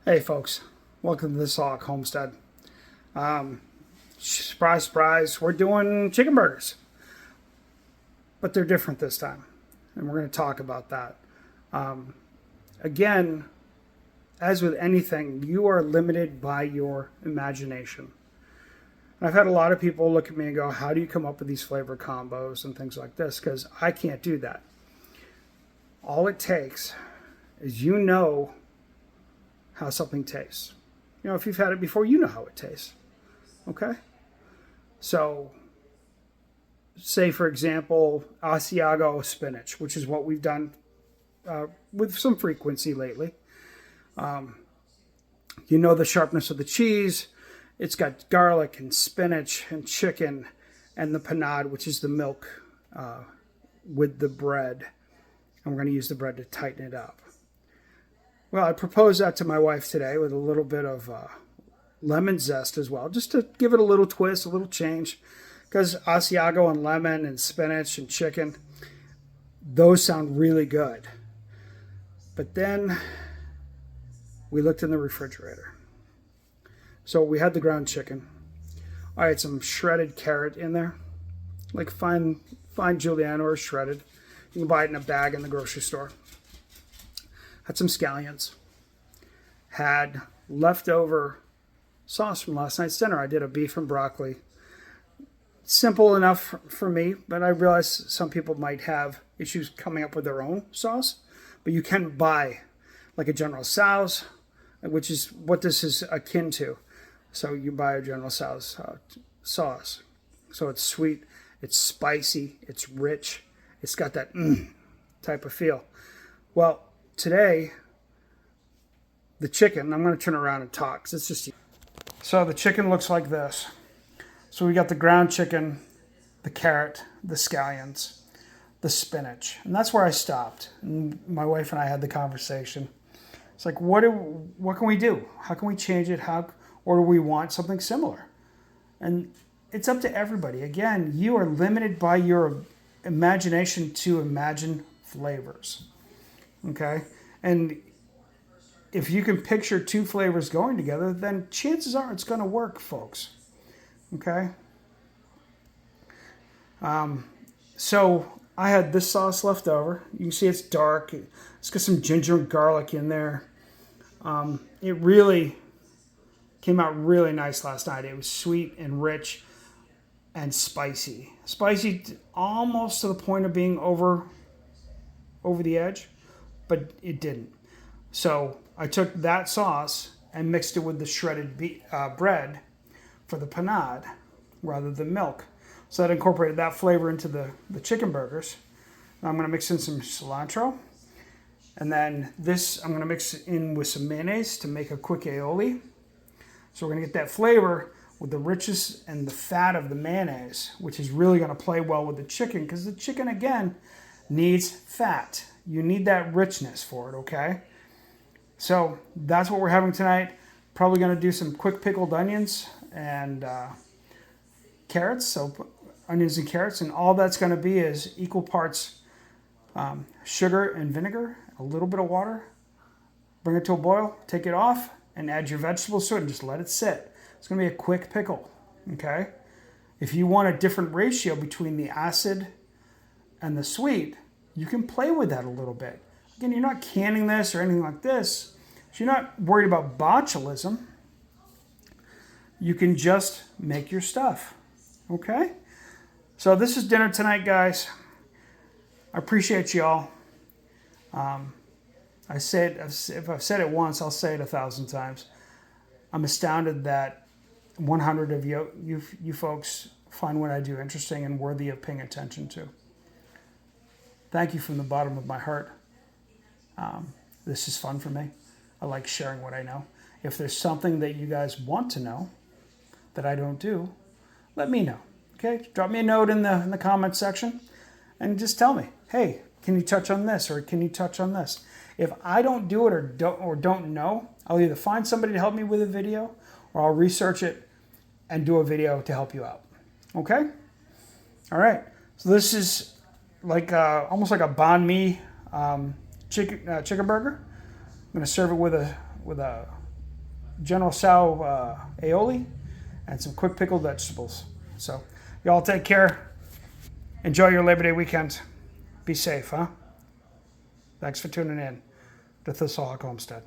Hey folks, welcome to Thistlehawk Homestead. Surprise, surprise, we're doing chicken burgers, but they're different this time, and we're going to talk about that. Again, as with anything, you are limited by your imagination. And I've had a lot of people look at me and go, how do you come up with these flavor combos and things like this? Because I can't do that. All it takes is how something tastes. If you've had it before, you know how it tastes. Okay? So, say for example, Asiago spinach, which is what we've done with some frequency lately. The sharpness of the cheese. It's got garlic and spinach and chicken and the panade, which is the milk with the bread. And we're going to use the bread to tighten it up. Well, I proposed that to my wife today with a little bit of lemon zest as well, just to give it a little twist, a little change. Because Asiago and lemon and spinach and chicken, those sound really good. But then we looked in the refrigerator. So we had the ground chicken. I had some shredded carrot in there, like fine julienne or shredded. You can buy it in a bag in the grocery store. Had some scallions. Had leftover sauce from last night's dinner. I did a beef and broccoli. Simple enough for me, but I realize some people might have issues coming up with their own sauce. But you can buy like a General Tso's, which is what this is akin to. So you buy a General Tso's sauce. So it's sweet, it's spicy, it's rich. It's got that type of feel. Well, today, the chicken, I'm going to turn around and talk, because it's just... So the chicken looks like this. So we got the ground chicken, the carrot, the scallions, the spinach. And that's where I stopped. And my wife and I had the conversation. It's like, what can we do? How can we change it? Or do we want something similar? And it's up to everybody. Again, you are limited by your imagination to imagine flavors. Okay? And if you can picture two flavors going together, then chances are it's going to work, folks. Okay? So I had this sauce left over. You can see it's dark. It's got some ginger and garlic in there. It really came out really nice last night. It was sweet and rich and spicy. Spicy almost to the point of being over the edge, but it didn't. So I took that sauce and mixed it with the shredded bread for the panade rather than milk. So that incorporated that flavor into the chicken burgers. Now I'm going to mix in some cilantro. And then this I'm going to mix in with some mayonnaise to make a quick aioli. So we're going to get that flavor with the richness and the fat of the mayonnaise, which is really going to play well with the chicken, because the chicken, again, needs fat. You need that richness for it, okay? So that's what we're having tonight. Probably going to do some quick pickled onions and carrots. So onions and carrots, and all that's going to be is equal parts sugar and vinegar, a little bit of water. Bring it to a boil, take it off, and add your vegetables to it and just let it sit. It's going to be a quick pickle, okay? If you want a different ratio between the acid and the sweet, you can play with that a little bit. Again, you're not canning this or anything like this. So you're not worried about botulism. You can just make your stuff, okay? So this is dinner tonight, guys. I appreciate y'all. I say it, if I've said it once, I'll say it 1,000 times. I'm astounded that 100 of you folks find what I do interesting and worthy of paying attention to. Thank you from the bottom of my heart. This is fun for me. I like sharing what I know. If there's something that you guys want to know that I don't do, let me know. Okay? Drop me a note in the comments section and just tell me, hey, can you touch on this, or can you touch on this? If I don't do it or don't know, I'll either find somebody to help me with a video, or I'll research it and do a video to help you out. Okay? All right. So this is like almost like a banh mi chicken burger. I'm going to serve it with a General Tso aioli and some quick pickled vegetables. So y'all take care. Enjoy your Labor Day weekend. Be safe, huh? Thanks for tuning in to Thistlehawk Homestead.